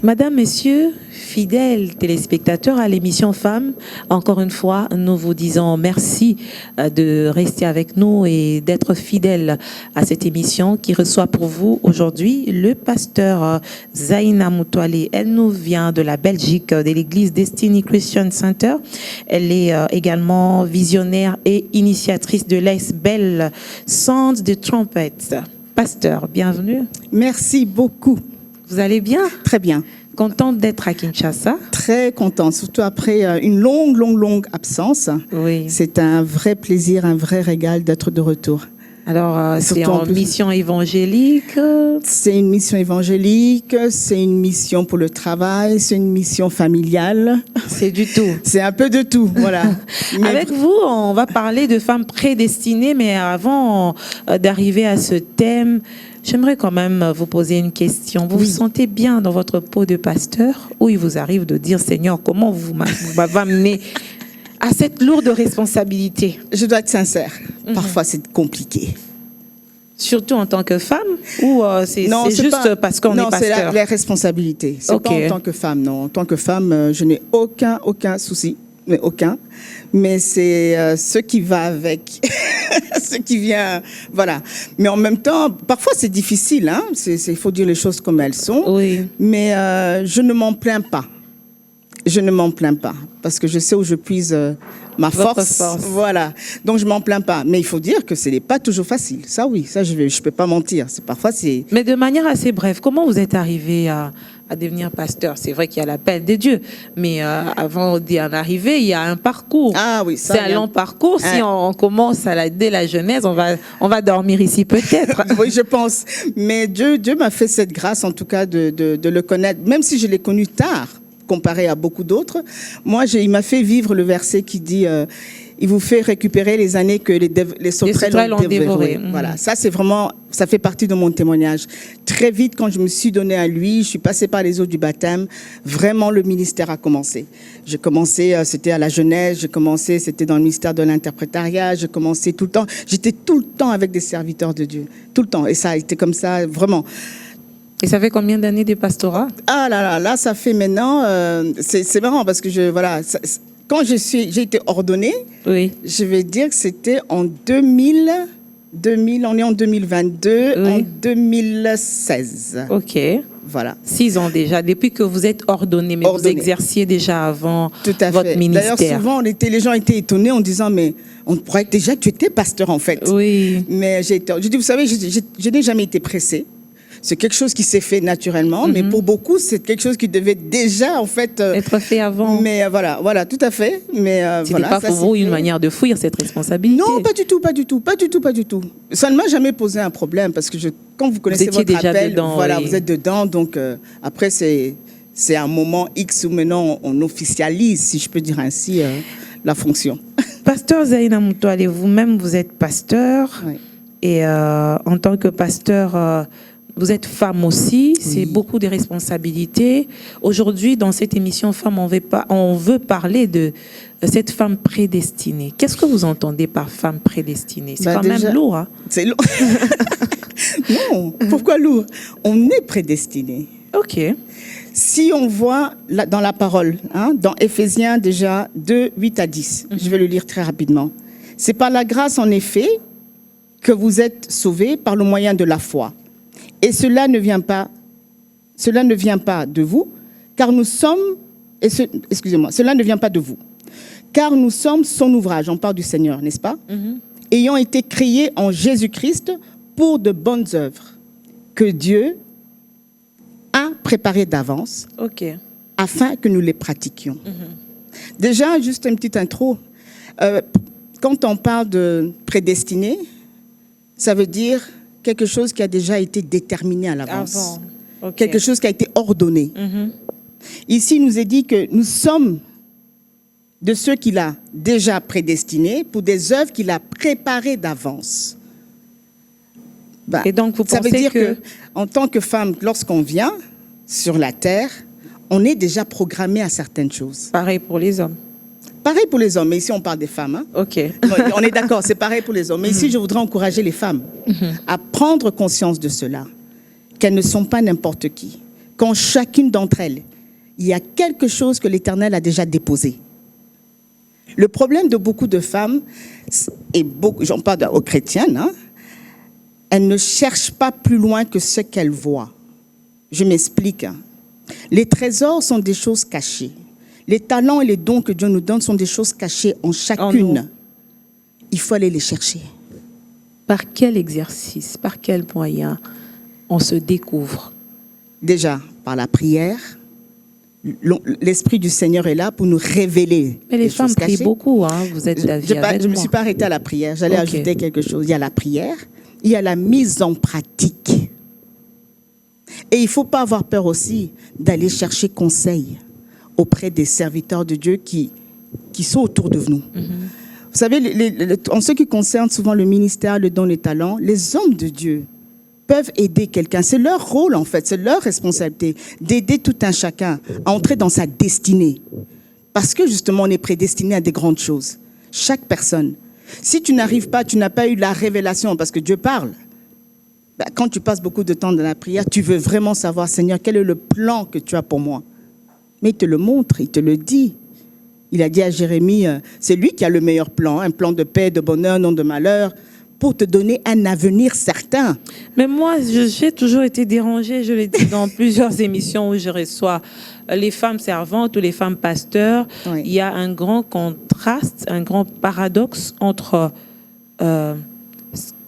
Madame, Messieurs, fidèles téléspectateurs à l'émission Femmes, encore une fois, nous vous disons merci de rester avec nous et d'être fidèles à cette émission qui reçoit pour vous aujourd'hui le pasteur Zaina Moutouali. Elle nous vient de la Belgique, de l'église Destiny Christian Center. Elle est également visionnaire et initiatrice de l'Ace-Belle Sound de Trumpets. Pasteur, bienvenue. Merci beaucoup. Vous allez bien? Très bien. Contente d'être à Kinshasa? Très contente, surtout après une longue absence. Oui. C'est un vrai plaisir, un vrai régal d'être de retour. Alors, c'est en mission évangélique? C'est une mission évangélique, c'est une mission pour le travail, c'est une mission familiale. C'est du tout. C'est un peu de tout, voilà. Avec vous, on va parler de femmes prédestinées, mais avant d'arriver à ce thème, j'aimerais quand même vous poser une question. Vous vous sentez bien dans votre peau de pasteur ou il vous arrive de dire, Seigneur, comment vous m'avez amené à cette lourde responsabilité? Je dois être sincère. Parfois, c'est compliqué. Surtout en tant que femme ou c'est juste pas, parce qu'on est pasteur? Non, c'est la responsabilité. C'est pas en tant que femme, non. En tant que femme, je n'ai aucun souci. Mais aucun. Mais c'est ce qui va avec, ce qui vient, voilà. Mais en même temps, parfois c'est difficile, hein. Il faut dire les choses comme elles sont. Oui. Mais je ne m'en plains pas. Je ne m'en plains pas parce que je sais où je puise ma force. Voilà. Donc je m'en plains pas. Mais il faut dire que ce n'est pas toujours facile. Ça oui, ça je peux pas mentir. Parfois c'est. Mais de manière assez brève, comment vous êtes arrivé à devenir pasteur? C'est vrai qu'il y a l'appel de Dieu, mais avant d'y en arriver, il y a un parcours. Ah oui, ça. C'est un long parcours. Si on commence dès la jeunesse, on va dormir ici peut-être. Oui, je pense. Mais Dieu m'a fait cette grâce, en tout cas, de le connaître, même si je l'ai connu tard, comparé à beaucoup d'autres. Moi, il m'a fait vivre le verset qui dit il vous fait récupérer les années que les sauterelles ont dévorées. Voilà, ça c'est vraiment, ça fait partie de mon témoignage. Très vite, quand je me suis donné à lui, je suis passée par les eaux du baptême. Vraiment, le ministère a commencé. J'ai commencé, c'était à la jeunesse. J'ai commencé, c'était dans le ministère de l'interprétariat. J'ai commencé tout le temps. J'étais tout le temps avec des serviteurs de Dieu, tout le temps. Et ça a été comme ça, vraiment. Et ça fait combien d'années de pastorat? Ah là, ça fait maintenant, c'est marrant parce que quand j'ai été ordonnée, oui. Je vais dire que c'était en 2000, on est en 2022, oui. En 2016. Ok. Voilà. 6 ans déjà, depuis que vous êtes ordonné, mais vous exerciez déjà avant votre ministère. D'ailleurs, souvent, les gens étaient étonnés en disant, mais on croyait déjà que tu étais pasteur en fait. Oui. Mais j'ai dit, vous savez, je n'ai jamais été pressée. C'est quelque chose qui s'est fait naturellement, mais pour beaucoup, c'est quelque chose qui devait déjà, en fait... être fait avant. Mais voilà, tout à fait. Mais c'était pas pour vous une manière de fuir cette responsabilité? Non, pas du tout. Ça ne m'a jamais posé un problème, parce que quand vous connaissez votre appel, dedans, voilà, oui. Vous êtes dedans, donc après, c'est un moment X où maintenant on officialise, si je peux dire ainsi, la fonction. Pasteur Zaina Moutouali, vous-même, vous êtes pasteur, oui. Et en tant que pasteur... vous êtes femme aussi, c'est beaucoup de responsabilités. Aujourd'hui, dans cette émission Femmes, on veut parler de cette femme prédestinée. Qu'est-ce que vous entendez par femme prédestinée? C'est même lourd. Hein? C'est lourd. Non, pourquoi lourd? On est prédestiné. Ok. Si on voit dans la parole, dans Éphésiens déjà 2, 8 à 10, je vais le lire très rapidement. C'est par la grâce, en effet, que vous êtes sauvés par le moyen de la foi. Et cela ne vient pas de vous, car nous sommes, cela ne vient pas de vous, car nous sommes son ouvrage, on parle du Seigneur, n'est-ce pas? Ayant été créés en Jésus-Christ pour de bonnes œuvres, que Dieu a préparées d'avance, afin que nous les pratiquions. Déjà, juste une petite intro, quand on parle de prédestiné, ça veut dire... quelque chose qui a déjà été déterminé à l'avance. Quelque chose qui a été ordonné. Ici, il nous est dit que nous sommes de ceux qu'il a déjà prédestinés pour des œuvres qu'il a préparées d'avance. Et donc, vous ça veut dire que, en tant que femme, lorsqu'on vient sur la terre, on est déjà programmé à certaines choses. Pareil pour les hommes. Pareil pour les hommes, mais ici on parle des femmes. Hein. Ok. On est d'accord, c'est pareil pour les hommes. Mais ici, je voudrais encourager les femmes à prendre conscience de cela, qu'elles ne sont pas n'importe qui. qu'en chacune d'entre elles, il y a quelque chose que l'Éternel a déjà déposé. Le problème de beaucoup de femmes, et j'en parle aux chrétiennes, hein, elles ne cherchent pas plus loin que ce qu'elles voient. Je m'explique. Les trésors sont des choses cachées. Les talents et les dons que Dieu nous donne sont des choses cachées en chacune. Il faut aller les chercher. Par quel exercice, par quel moyen on se découvre? Déjà, par la prière. L'Esprit du Seigneur est là pour nous révéler. Mais les femmes prient beaucoup, hein? Vous êtes d'avis avec moi. Je ne me suis pas arrêtée à la prière. J'allais ajouter quelque chose. Il y a la prière, il y a la mise en pratique. Et il ne faut pas avoir peur aussi d'aller chercher conseil auprès des serviteurs de Dieu qui sont autour de nous. Vous savez, en ce qui concerne souvent le ministère, le don, les talents, les hommes de Dieu peuvent aider quelqu'un. C'est leur rôle, en fait, c'est leur responsabilité d'aider tout un chacun à entrer dans sa destinée. Parce que, justement, on est prédestiné à des grandes choses. Chaque personne. Si tu n'arrives pas, tu n'as pas eu la révélation, parce que Dieu parle. Quand tu passes beaucoup de temps dans la prière, tu veux vraiment savoir, Seigneur, quel est le plan que tu as pour moi. Mais il te le montre, il te le dit. Il a dit à Jérémie, c'est lui qui a le meilleur plan, un plan de paix, de bonheur, non de malheur, pour te donner un avenir certain. Mais moi, j'ai toujours été dérangée, je l'ai dit dans plusieurs émissions où je reçois les femmes servantes ou les femmes pasteurs. Oui. Il y a un grand contraste, un grand paradoxe entre ce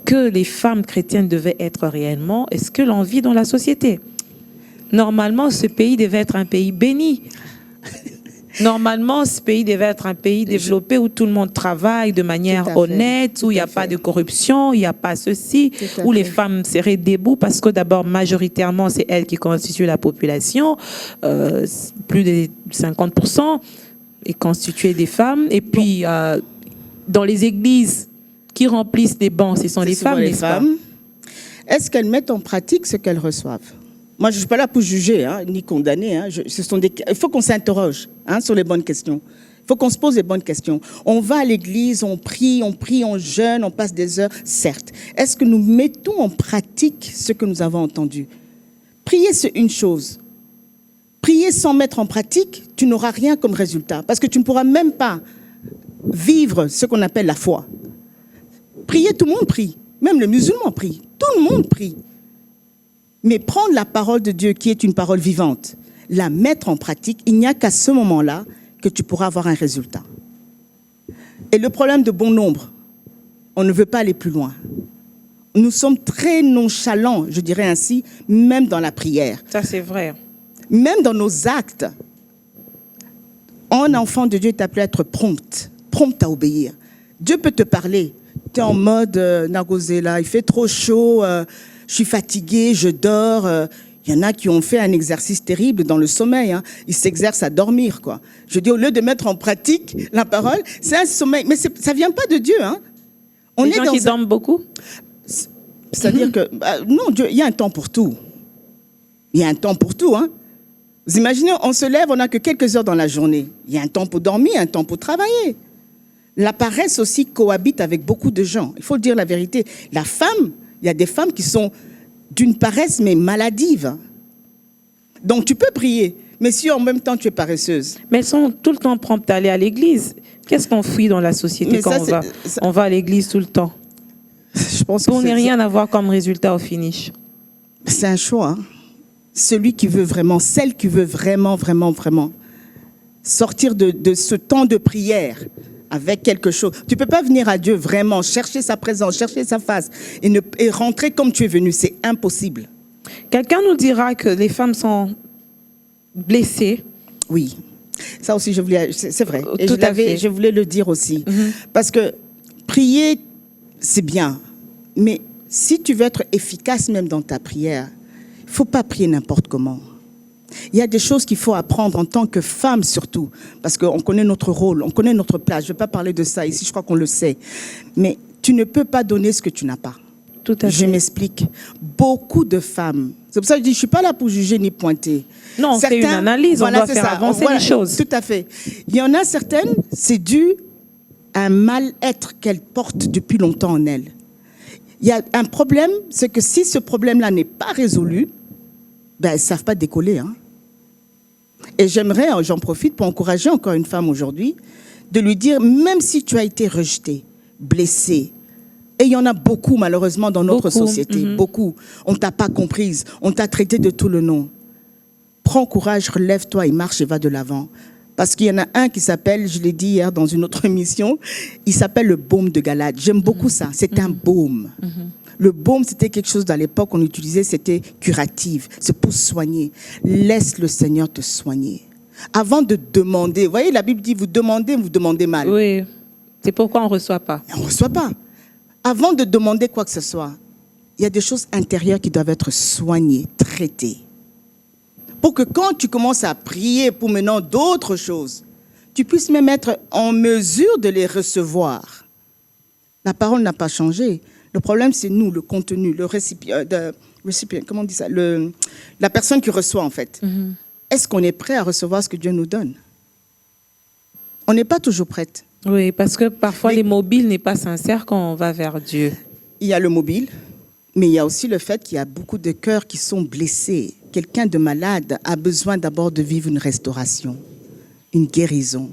que les femmes chrétiennes devaient être réellement et ce que l'on vit dans la société. Normalement, ce pays devait être un pays béni. Normalement, ce pays devait être un pays développé où tout le monde travaille de manière honnête, où il n'y a pas de corruption, il n'y a pas ceci, où les femmes seraient debout parce que d'abord, majoritairement, c'est elles qui constituent la population. Plus de 50% est constitué des femmes. Et puis, dans les églises qui remplissent des bancs, ce sont les femmes, n'est-ce pas? Est-ce qu'elles mettent en pratique ce qu'elles reçoivent? Moi, je ne suis pas là pour juger, hein, ni condamner. Hein. Il faut qu'on s'interroge sur les bonnes questions. Il faut qu'on se pose les bonnes questions. On va à l'église, on prie, on jeûne, on passe des heures, certes. Est-ce que nous mettons en pratique ce que nous avons entendu? Prier, c'est une chose. Prier sans mettre en pratique, tu n'auras rien comme résultat. Parce que tu ne pourras même pas vivre ce qu'on appelle la foi. Prier, tout le monde prie. Même le musulman prie. Tout le monde prie. Mais prendre la parole de Dieu, qui est une parole vivante, la mettre en pratique, il n'y a qu'à ce moment-là que tu pourras avoir un résultat. Et le problème de bon nombre, on ne veut pas aller plus loin. Nous sommes très nonchalants, je dirais ainsi, même dans la prière. Ça, c'est vrai. Même dans nos actes. Un enfant de Dieu est appelé à être prompt à obéir. Dieu peut te parler. Tu es en mode nagosé là, il fait trop chaud, je suis fatiguée, je dors. Il y en a qui ont fait un exercice terrible dans le sommeil. Hein. Ils s'exercent à dormir, quoi. Je dis, au lieu de mettre en pratique la parole, c'est un sommeil. Mais ça ne vient pas de Dieu. Hein. Les gens qui dorment beaucoup? C'est-à-dire que, non, Dieu, il y a un temps pour tout. Il y a un temps pour tout. Hein. Vous imaginez, on se lève, on n'a que quelques heures dans la journée. Il y a un temps pour dormir, un temps pour travailler. La paresse aussi cohabite avec beaucoup de gens. Il faut dire la vérité. La femme, il y a des femmes qui sont d'une paresse, mais maladive. Donc, tu peux prier, mais si en même temps tu es paresseuse. Mais elles sont tout le temps promptes à aller à l'église. Qu'est-ce qu'on fuit dans la société quand on va à l'église tout le temps? Je pense qu'on n'ait rien à voir comme résultat au finish. C'est un choix. Hein. Celui qui veut vraiment, celle qui veut vraiment sortir de ce temps de prière avec quelque chose. Tu ne peux pas venir à Dieu vraiment, chercher sa présence, chercher sa face et rentrer comme tu es venu. C'est impossible. Quelqu'un nous dira que les femmes sont blessées. Oui, ça aussi, c'est vrai. Et Tout à fait. Je voulais le dire aussi. Parce que prier, c'est bien. Mais si tu veux être efficace même dans ta prière, il ne faut pas prier n'importe comment. Il y a des choses qu'il faut apprendre en tant que femme surtout, parce qu'on connaît notre rôle, on connaît notre place. Je ne vais pas parler de ça ici, je crois qu'on le sait. Mais tu ne peux pas donner ce que tu n'as pas. Tout à fait. Je m'explique. Beaucoup de femmes, c'est pour ça que je dis, je ne suis pas là pour juger ni pointer. Non, c'est une analyse, on doit faire avancer les choses. Tout à fait. Il y en a certaines, c'est dû à un mal-être qu'elles portent depuis longtemps en elles. Il y a un problème, c'est que si ce problème-là n'est pas résolu, elles ne savent pas décoller. Hein. Et j'aimerais, j'en profite pour encourager encore une femme aujourd'hui, de lui dire, même si tu as été rejetée, blessée, et il y en a beaucoup malheureusement dans notre société, beaucoup, on ne t'a pas comprise, on t'a traité de tout le nom. Prends courage, relève-toi et marche et va de l'avant. Parce qu'il y en a un qui s'appelle, je l'ai dit hier dans une autre émission, il s'appelle le baume de Galate. J'aime beaucoup ça, c'est un baume. Le baume, c'était quelque chose à l'époque qu'on utilisait, c'était curatif, c'est pour soigner. Laisse le Seigneur te soigner. Avant de demander, vous voyez, la Bible dit, vous demandez mal. Oui, c'est pourquoi on ne reçoit pas. On ne reçoit pas. Avant de demander quoi que ce soit, il y a des choses intérieures qui doivent être soignées, traitées. Pour que quand tu commences à prier pour maintenant d'autres choses, tu puisses même être en mesure de les recevoir. La parole n'a pas changé. Le problème, c'est nous, le contenu, le récipient, comment on dit ça, la personne qui reçoit en fait. Est-ce qu'on est prêt à recevoir ce que Dieu nous donne? On n'est pas toujours prête. Oui, parce que parfois les mobiles n'est pas sincère quand on va vers Dieu. Il y a le mobile, mais il y a aussi le fait qu'il y a beaucoup de cœurs qui sont blessés. Quelqu'un de malade a besoin d'abord de vivre une restauration, une guérison.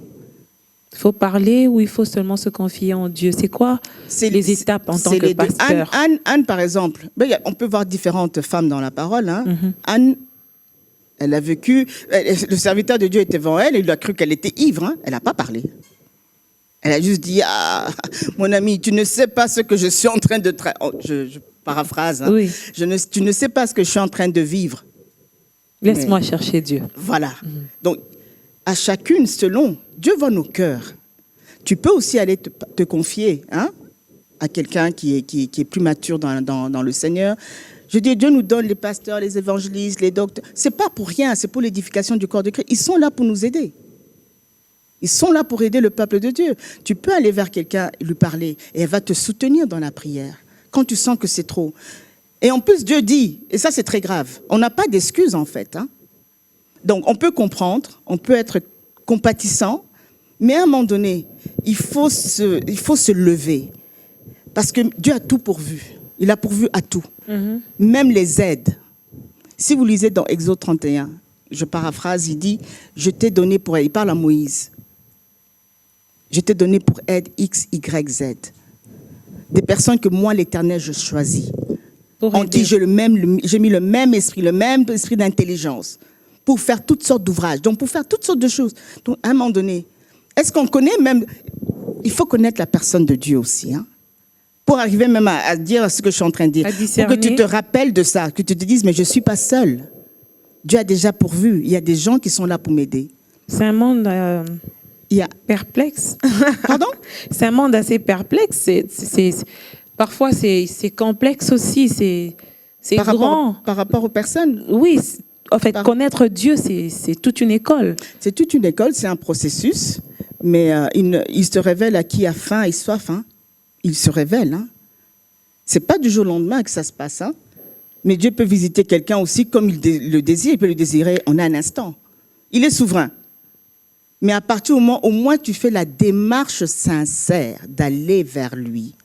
Il faut parler ou il faut seulement se confier en Dieu? C'est quoi les étapes en tant que pasteur? Anne, par exemple, on peut voir différentes femmes dans la parole. Hein. Anne, elle a vécu, le serviteur de Dieu était devant elle et il a cru qu'elle était ivre. Hein. Elle n'a pas parlé. Elle a juste dit, ah, mon ami, tu ne sais pas ce que je suis en train de... Je paraphrase. Hein. Oui. Tu ne sais pas ce que je suis en train de vivre. Laisse-moi chercher Dieu. Voilà. Donc, à chacune, selon, Dieu voit nos cœurs. Tu peux aussi aller te confier à quelqu'un qui est plus mature dans le Seigneur. Je dis, Dieu nous donne les pasteurs, les évangélistes, les docteurs. Ce n'est pas pour rien, c'est pour l'édification du corps de Christ. Ils sont là pour nous aider. Ils sont là pour aider le peuple de Dieu. Tu peux aller vers quelqu'un et lui parler et elle va te soutenir dans la prière quand tu sens que c'est trop. Et en plus, Dieu dit, et ça c'est très grave, on n'a pas d'excuses en fait. Hein. Donc on peut comprendre, on peut être compatissant, mais à un moment donné, il faut se lever. Parce que Dieu a tout pourvu. Il a pourvu à tout. Même les aides. Si vous lisez dans Exode 31, je paraphrase, il dit, je t'ai donné pour aide. Il parle à Moïse. Je t'ai donné pour aide X, Y, Z. Des personnes que moi, l'Éternel, je choisis. En qui j'ai mis le même esprit d'intelligence. Pour faire toutes sortes d'ouvrages. Donc, pour faire toutes sortes de choses. Donc, à un moment donné, est-ce qu'on connaît même... Il faut connaître la personne de Dieu aussi, hein, pour arriver même à dire ce que je suis en train de dire. Pour que tu te rappelles de ça, que tu te dises, mais je ne suis pas seule. Dieu a déjà pourvu. Il y a des gens qui sont là pour m'aider. C'est un monde perplexe. Pardon? C'est un monde assez perplexe. Parfois, c'est complexe aussi. C'est grand. Par rapport aux personnes? Oui. En fait, connaître Dieu, c'est toute une école. C'est toute une école, c'est un processus. Mais il se révèle à qui a faim et soif. Hein. Il se révèle. Hein. Ce n'est pas du jour au lendemain que ça se passe. Hein. Mais Dieu peut visiter quelqu'un aussi comme il le désire. Il peut le désirer en un instant. Il est souverain. Mais à partir du moment où au moins tu fais la démarche sincère d'aller vers lui,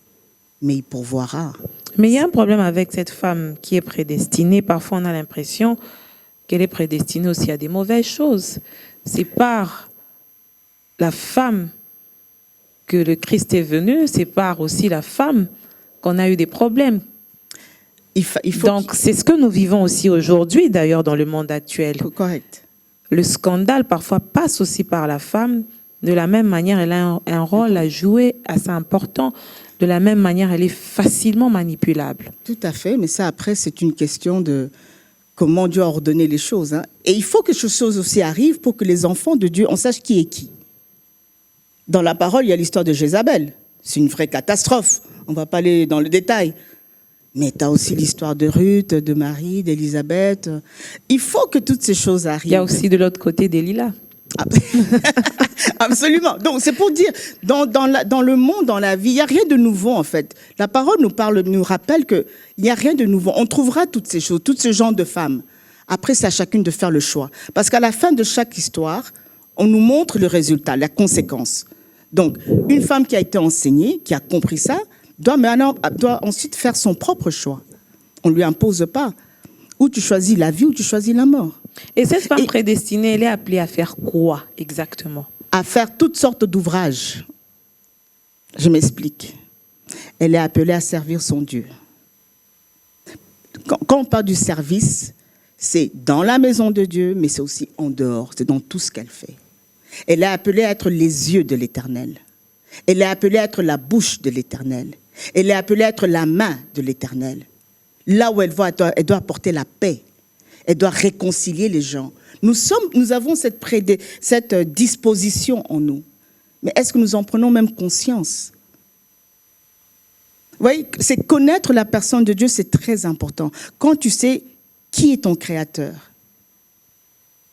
mais il pourvoira. Mais il y a un problème avec cette femme qui est prédestinée. Parfois, on a l'impression qu'elle est prédestinée aussi à des mauvaises choses. C'est par la femme que le Christ est venu, c'est par aussi la femme qu'on a eu des problèmes. Donc, c'est ce que nous vivons aussi aujourd'hui, d'ailleurs, dans le monde actuel. Correct. Le scandale, parfois, passe aussi par la femme. De la même manière, elle a un rôle à jouer assez important. De la même manière, elle est facilement manipulable. Tout à fait, mais ça, après, c'est une question de comment Dieu a ordonné les choses. Hein. Et il faut que ces choses aussi arrivent pour que les enfants de Dieu, on sache qui est qui. Dans la parole, il y a l'histoire de Jézabel. C'est une vraie catastrophe. On ne va pas aller dans le détail. Mais tu as aussi l'histoire de Ruth, de Marie, d'Élisabeth. Il faut que toutes ces choses arrivent. Il y a aussi de l'autre côté Delilah. Absolument. Donc, c'est pour dire, dans le monde, dans la vie, il n'y a rien de nouveau, en fait. La parole nous rappelle qu'il n'y a rien de nouveau. On trouvera toutes ces choses, tout ce genre de femmes. Après, c'est à chacune de faire le choix. Parce qu'à la fin de chaque histoire, on nous montre le résultat, la conséquence. Donc, une femme qui a été enseignée, qui a compris ça, doit ensuite faire son propre choix. On ne lui impose pas. Ou tu choisis la vie ou tu choisis la mort. Et cette femme prédestinée, elle est appelée à faire quoi exactement? À faire toutes sortes d'ouvrages. Je m'explique. Elle est appelée à servir son Dieu. Quand on parle du service, c'est dans la maison de Dieu, mais c'est aussi en dehors, c'est dans tout ce qu'elle fait. Elle est appelée à être les yeux de l'Éternel. Elle est appelée à être la bouche de l'Éternel. Elle est appelée à être la main de l'Éternel. Là où elle va, elle doit apporter la paix. Elle doit réconcilier les gens. Nous avons cette disposition en nous. Mais est-ce que nous en prenons même conscience? Vous voyez, c'est connaître la personne de Dieu, c'est très important. Quand tu sais qui est ton créateur,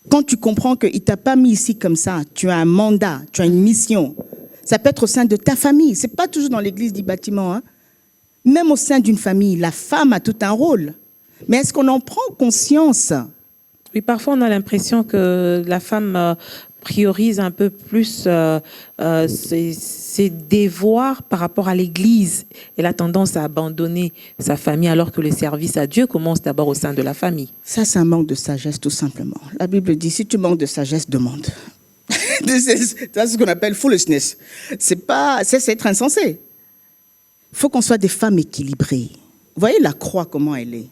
quand tu comprends qu'il ne t'a pas mis ici comme ça, tu as un mandat, tu as une mission. Ça peut être au sein de ta famille. Ce n'est pas toujours dans l'église du bâtiment. Hein. Même au sein d'une famille, la femme a tout un rôle. Mais est-ce qu'on en prend conscience? Oui, parfois on a l'impression que la femme priorise un peu plus ses devoirs par rapport à l'église. Elle a tendance à abandonner sa famille alors que le service à Dieu commence d'abord au sein de la famille. Ça, c'est un manque de sagesse, tout simplement. La Bible dit, si tu manques de sagesse, demande. C'est ce qu'on appelle foolishness. C'est être insensé. Il faut qu'on soit des femmes équilibrées. Vous voyez la croix, comment elle est?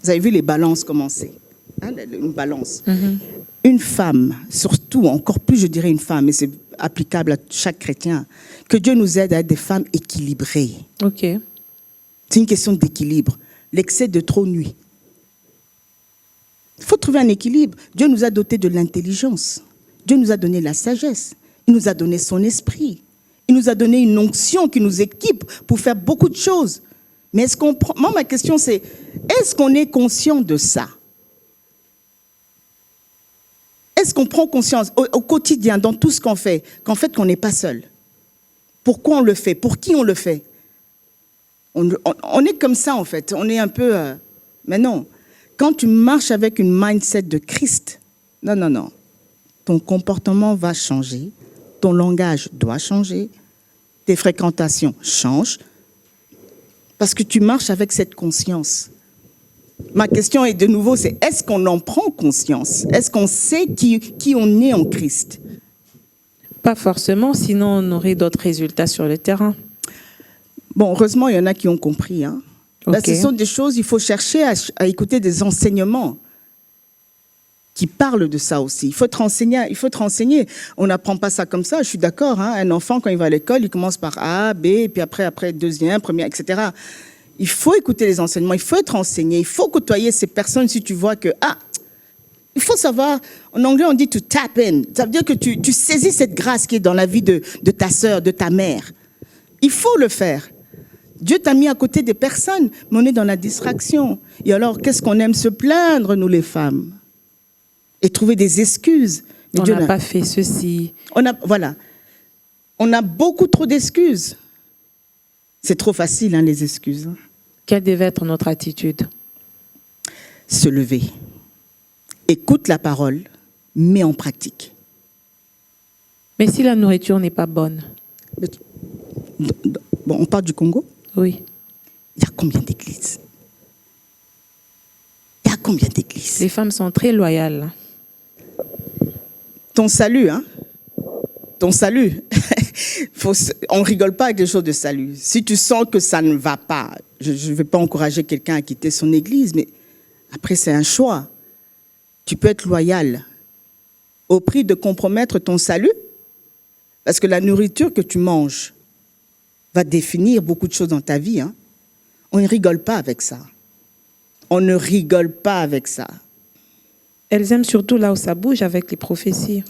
Vous avez vu les balances comment c'est, hein, une balance. Mm-hmm. Une femme, surtout, encore plus je dirais une femme, mais c'est applicable à chaque chrétien, que Dieu nous aide à être des femmes équilibrées. Ok. C'est une question d'équilibre. L'excès de trop nuit. Il faut trouver un équilibre. Dieu nous a dotés de l'intelligence. Dieu nous a donné la sagesse. Il nous a donné son esprit. Il nous a donné une onction qui nous équipe pour faire beaucoup de choses. Mais est-ce qu'on prend... Moi, ma question, c'est, est-ce qu'on est conscient de ça? Est-ce qu'on prend conscience au quotidien, dans tout ce qu'on fait, qu'en fait, qu'on n'est pas seul? Pourquoi on le fait? Pour qui on le fait? On est comme ça, en fait. On est un peu... Mais non. Quand tu marches avec une mindset de Christ, non. Ton comportement va changer. Ton langage doit changer. Tes fréquentations changent. Parce que tu marches avec cette conscience. Ma question est de nouveau, c'est est-ce qu'on en prend conscience? Est-ce qu'on sait qui on est en Christ? Pas forcément, sinon on aurait d'autres résultats sur le terrain. Bon, heureusement, il y en a qui ont compris. Hein. Okay. Là, ce sont des choses, il faut chercher à écouter des enseignements qui parlent de ça aussi. Il faut te renseigner. On n'apprend pas ça comme ça, je suis d'accord. Hein. Un enfant, quand il va à l'école, il commence par A, B, et puis après deuxième, première, etc. Il faut écouter les enseignements, il faut être renseigné, il faut côtoyer ces personnes si tu vois que, il faut savoir, en anglais on dit to tap in, ça veut dire que tu saisis cette grâce qui est dans la vie de ta sœur, de ta mère. Il faut le faire. Dieu t'a mis à côté des personnes, mais on est dans la distraction. Et alors, qu'est-ce qu'on aime se plaindre, nous les femmes? Et trouver des excuses. Mais on n'a pas fait ceci. Voilà. On a beaucoup trop d'excuses. C'est trop facile, hein, les excuses. Quelle devait être notre attitude? Se lever. Écoute la parole, mets en pratique. Mais si la nourriture n'est pas bonne? Bon, on parle du Congo? Oui. Il y a combien d'églises? Les femmes sont très loyales. Ton salut, hein? Ton salut. On ne rigole pas avec les choses de salut. Si tu sens que ça ne va pas, je ne vais pas encourager quelqu'un à quitter son église, mais après, c'est un choix. Tu peux être loyal au prix de compromettre ton salut, parce que la nourriture que tu manges va définir beaucoup de choses dans ta vie. Hein. On ne rigole pas avec ça. On ne rigole pas avec ça. Elles aiment surtout là où ça bouge avec les prophéties.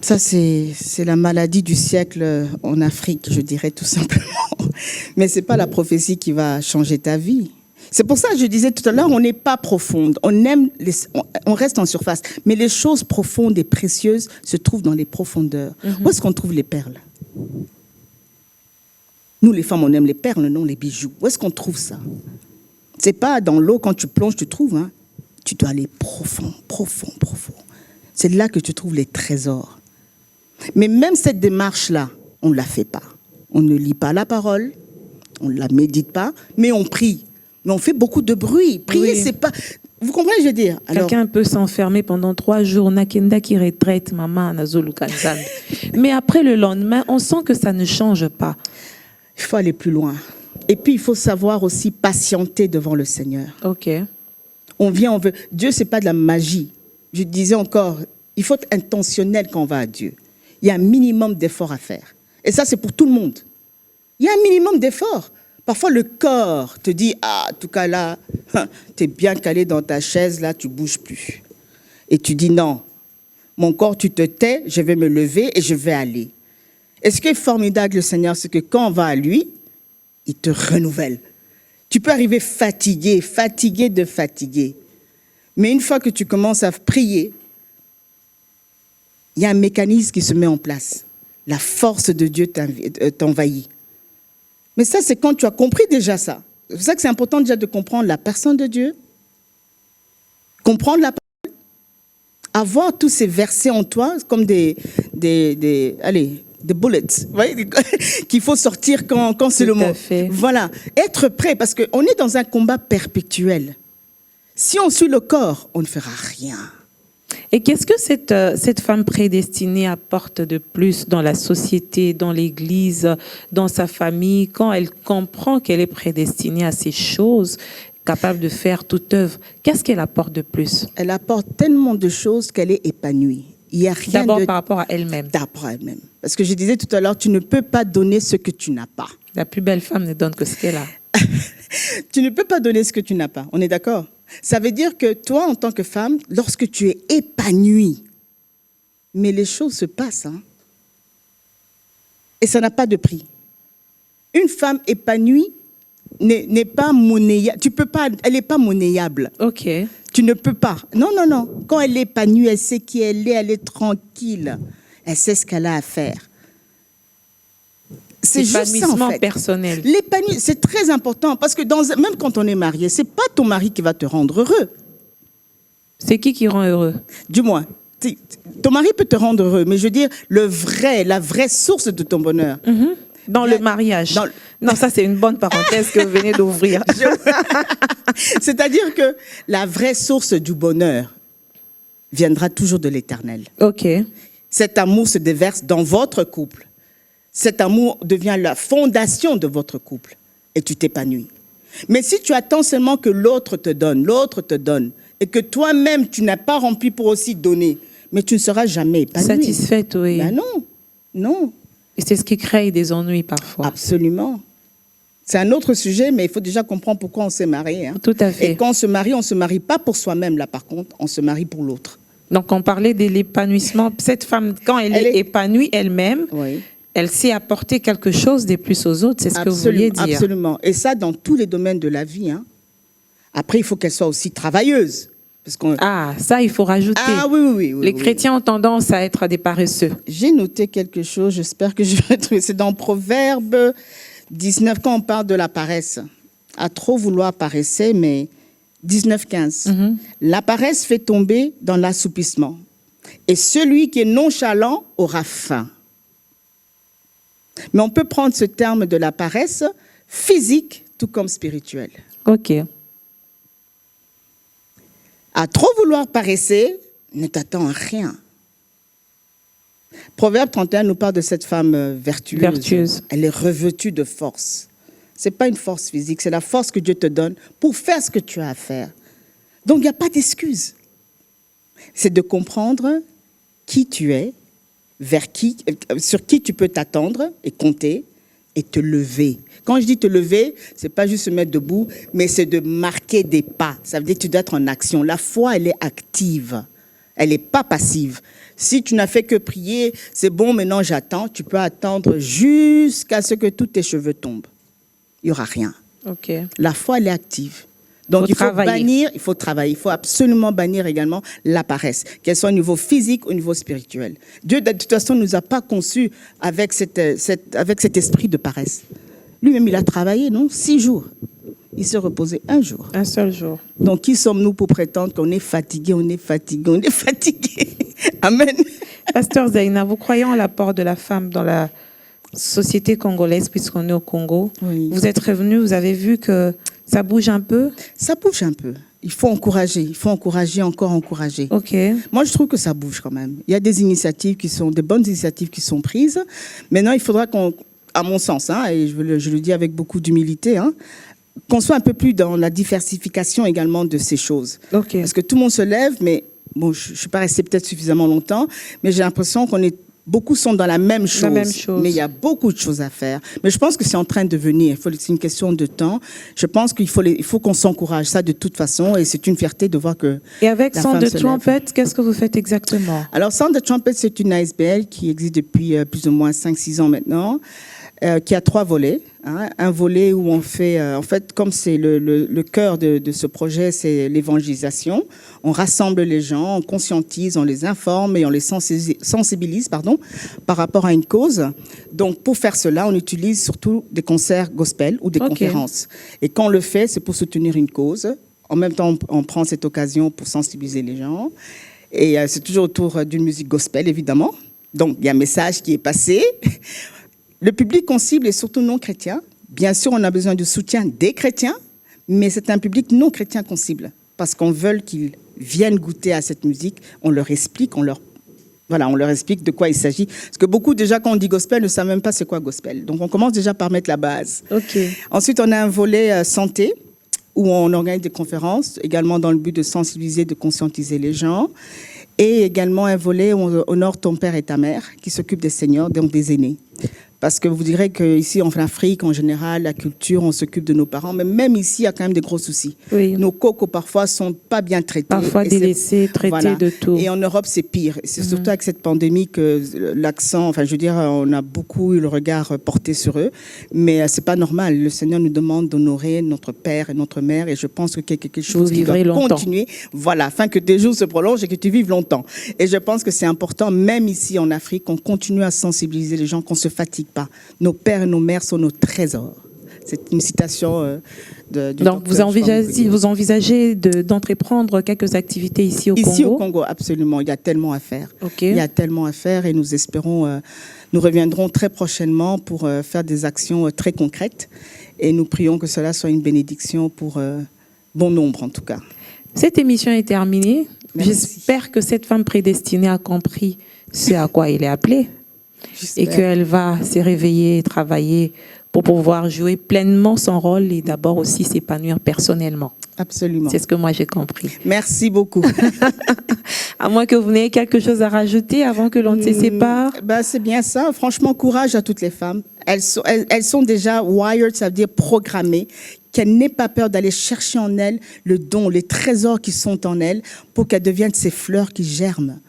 Ça, c'est la maladie du siècle en Afrique, je dirais tout simplement. Mais ce n'est pas la prophétie qui va changer ta vie. C'est pour ça que je disais tout à l'heure, on n'est pas profonde. On reste en surface. Mais les choses profondes et précieuses se trouvent dans les profondeurs. Mm-hmm. Où est-ce qu'on trouve les perles? Nous, les femmes, on aime les perles, non les bijoux. Où est-ce qu'on trouve ça? Ce n'est pas dans l'eau, quand tu plonges, tu trouves. Hein. Tu dois aller profond. C'est là que tu trouves les trésors. Mais même cette démarche-là, on ne la fait pas. On ne lit pas la parole, on ne la médite pas, mais on prie. Mais on fait beaucoup de bruit. Prier, Oui. c'est pas... Vous comprenez, je veux dire? Alors, Quelqu'un peut s'enfermer pendant 3 jours, nakenda qui retraite, maman, nazolu kanzambe. Mais après le lendemain, on sent que ça ne change pas. il faut aller plus loin. Et puis, il faut savoir aussi patienter devant le Seigneur. Ok. On vient, on veut. Dieu, c'est pas de la magie. Je disais encore, il faut être intentionnel quand on va à Dieu. Il y a un minimum d'efforts à faire. Et ça, c'est pour tout le monde. Il y a un minimum d'efforts. Parfois, le corps te dit, ah, en tout cas là, tu es bien calé dans ta chaise, là, tu bouges plus. Et tu dis, non, mon corps, tu te tais, je vais me lever et je vais aller. Et ce qui est formidable, le Seigneur, c'est que quand on va à lui, il te renouvelle. Tu peux arriver fatigué de fatiguer. Mais une fois que tu commences à prier, il y a un mécanisme qui se met en place. La force de Dieu t'envahit. Mais ça, c'est quand tu as compris déjà ça. C'est pour ça que c'est important déjà de comprendre la personne de Dieu, comprendre la parole, avoir tous ces versets en toi comme des bullets, vous voyez, qu'il faut sortir quand c'est le Tout à moment. fait. Voilà, être prêt, parce qu'on est dans un combat perpétuel. Si on suit le corps, on ne fera rien. Et qu'est-ce que cette femme prédestinée apporte de plus dans la société, dans l'Église, dans sa famille, quand elle comprend qu'elle est prédestinée à ces choses, capable de faire toute œuvre? Qu'est-ce qu'elle apporte de plus? Elle apporte tellement de choses qu'elle est épanouie. Il y a rien D'abord de... par rapport à elle-même. D'abord à elle-même. Parce que je disais tout à l'heure, tu ne peux pas donner ce que tu n'as pas. La plus belle femme ne donne que ce qu'elle a. Tu ne peux pas donner ce que tu n'as pas. On est d'accord? Ça veut dire que toi, en tant que femme, lorsque tu es épanouie, mais les choses se passent. Hein? Et ça n'a pas de prix. Une femme épanouie n'est pas monnayable. Tu peux pas, elle n'est pas monnayable. Ok. Tu ne peux pas. Non, non, non. Quand elle est épanouie, elle sait qui elle est tranquille. Elle sait ce qu'elle a à faire. C'est juste ça, en L'épanouissement fait. personnel. L'épanouissement, c'est très important parce que même quand on est marié, c'est pas ton mari qui va te rendre heureux. C'est qui rend heureux? Du moins, ton mari peut te rendre heureux, mais je veux dire, la vraie source de ton bonheur. Dans Bien, le mariage. dans- Non, ça c'est une bonne parenthèse que vous venez d'ouvrir. C'est-à-dire que la vraie source du bonheur viendra toujours de l'Éternel. Ok. Cet amour se déverse dans votre couple. Cet amour devient la fondation de votre couple et tu t'épanouis. Mais si tu attends seulement que l'autre te donne, et que toi-même tu n'as pas rempli pour aussi donner, mais tu ne seras jamais épanoui. Satisfaite, oui. Ben non, non, Et c'est ce qui crée des ennuis parfois. absolument. C'est un autre sujet, mais il faut déjà comprendre pourquoi on s'est marié. Hein. Tout à fait. Et quand on se marie pas pour soi-même, là par contre, on se marie pour l'autre. Donc on parlait de l'épanouissement. Cette femme, quand elle est épanouie elle-même, Oui. elle sait apporter quelque chose de plus aux autres. C'est ce que vous vouliez dire. Absolument. Et ça, dans tous les domaines de la vie. Hein. Après, il faut qu'elle soit aussi travailleuse. Parce qu'on... Ah, ça, il faut rajouter. Ah oui. Les chrétiens ont tendance à être des paresseux. J'ai noté quelque chose, j'espère que je vais retrouver. C'est dans Proverbe 19, quand on parle de la paresse. À trop vouloir paresser, mais 19-15. La paresse fait tomber dans l'assoupissement. Et celui qui est nonchalant aura faim. Mais on peut prendre ce terme de la paresse physique tout comme spirituelle. Ok. À trop vouloir paresser, ne t'attends à rien. Proverbe 31 nous parle de cette femme vertueuse. Elle est revêtue de force. Ce n'est pas une force physique, c'est la force que Dieu te donne pour faire ce que tu as à faire. Donc, il n'y a pas d'excuse. C'est de comprendre qui tu es, sur qui tu peux t'attendre et compter et te lever. Quand je dis te lever, ce n'est pas juste se mettre debout, mais c'est de marquer des pas. Ça veut dire que tu dois être en action. La foi, elle est active. Elle n'est pas passive. Si tu n'as fait que prier, c'est bon, maintenant j'attends. Tu peux attendre jusqu'à ce que tous tes cheveux tombent. Il n'y aura rien. Ok. La foi, elle est active. Donc, il faut bannir, il faut travailler. Il faut absolument bannir également la paresse, qu'elle soit au niveau physique ou au niveau spirituel. Dieu, de toute façon, ne nous a pas conçus avec cet esprit de paresse. Lui-même, il a travaillé, non? 6 jours. Il s'est reposé 1 jour. Un seul jour. Donc, qui sommes-nous pour prétendre qu'on est fatigué, on est fatigué, on est fatigué? Amen. Pasteur Zaina, vous croyez en l'apport de la femme dans la société congolaise, puisqu'on est au Congo? Oui. Vous êtes revenu, vous avez vu que Ça bouge un peu? Ça bouge un peu. Il faut encourager, encore encourager. Ok. Moi, je trouve que ça bouge quand même. Il y a des initiatives des bonnes initiatives qui sont prises. Maintenant, il faudra à mon sens, et je le dis avec beaucoup d'humilité, qu'on soit un peu plus dans la diversification également de ces choses. Ok. Parce que tout le monde se lève, mais bon, je ne suis pas restée peut-être suffisamment longtemps, mais j'ai l'impression beaucoup sont dans la même chose. Mais il y a beaucoup de choses à faire. Mais je pense que c'est en train de venir. C'est une question de temps. Je pense qu'il faut qu'on s'encourage ça de toute façon. Et c'est une fierté de voir que. Et avec Sound the Trumpet, qu'est-ce que vous faites exactement? Alors, Sound the Trumpet, c'est une ASBL qui existe depuis plus ou moins 5-6 ans maintenant, qui a 3 volets. Un volet où on fait, en fait, comme c'est le cœur de ce projet, c'est l'évangélisation. On rassemble les gens, on conscientise, on les informe et on les sensibilise par rapport à une cause. Donc, pour faire cela, on utilise surtout des concerts gospel ou des conférences. Et quand on le fait, c'est pour soutenir une cause. En même temps, on prend cette occasion pour sensibiliser les gens. Et c'est toujours autour d'une musique gospel, évidemment. Donc, il y a un message qui est passé. Le public qu'on cible est surtout non chrétien. Bien sûr, on a besoin du soutien des chrétiens, mais c'est un public non chrétien qu'on cible. Parce qu'on veut qu'ils viennent goûter à cette musique, on leur explique, on leur explique de quoi il s'agit. Parce que beaucoup, déjà, quand on dit gospel, ne savent même pas c'est quoi gospel. Donc, on commence déjà par mettre la base. Okay. Ensuite, on a un volet santé, où on organise des conférences, également dans le but de sensibiliser, de conscientiser les gens. Et également un volet où on honore ton père et ta mère, qui s'occupent des seniors, donc des aînés. Parce que vous direz qu'ici, en Afrique, en général, la culture, on s'occupe de nos parents. Mais même ici, il y a quand même des gros soucis. Oui. Nos cocos, parfois, ne sont pas bien traités. Parfois délaissés, traités de tout. Et en Europe, c'est pire. C'est surtout avec cette pandémie que l'accent, on a beaucoup eu le regard porté sur eux. Mais ce n'est pas normal. Le Seigneur nous demande d'honorer notre père et notre mère. Et je pense que quelque chose qui doit continuer. Voilà, afin que tes jours se prolongent et que tu vives longtemps. Et je pense que c'est important, même ici en Afrique, qu'on continue à sensibiliser les gens, qu'on ne se fatigue pas. Nos pères et nos mères sont nos trésors. C'est une citation du Donc, vous envisagez d'entreprendre quelques activités ici au Congo? Ici au Congo, absolument. Il y a tellement à faire. Okay. Il y a tellement à faire et nous espérons, nous reviendrons très prochainement pour faire des actions très concrètes. Et nous prions que cela soit une bénédiction pour bon nombre, en tout cas. Cette émission est terminée. Merci. J'espère que cette femme prédestinée a compris ce à quoi elle est appelée. Et qu'elle va se réveiller et travailler pour pouvoir jouer pleinement son rôle et d'abord aussi s'épanouir personnellement. Absolument. C'est ce que moi j'ai compris. Merci beaucoup. À moins que vous n'ayez quelque chose à rajouter avant que l'on ne se sépare. C'est bien ça. Franchement, courage à toutes les femmes. Elles sont déjà wired, ça veut dire programmées, qu'elles n'aient pas peur d'aller chercher en elles le don, les trésors qui sont en elles pour qu'elles deviennent ces fleurs qui germent.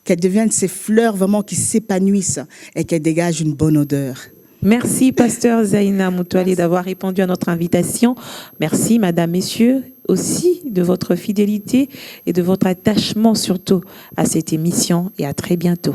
Qu'elles deviennent ces fleurs vraiment qui s'épanouissent et qu'elles dégagent une bonne odeur. Merci, pasteur Zaina Moutouali, d'avoir répondu à notre invitation. Merci, madame, messieurs, aussi de votre fidélité et de votre attachement surtout à cette émission et à très bientôt.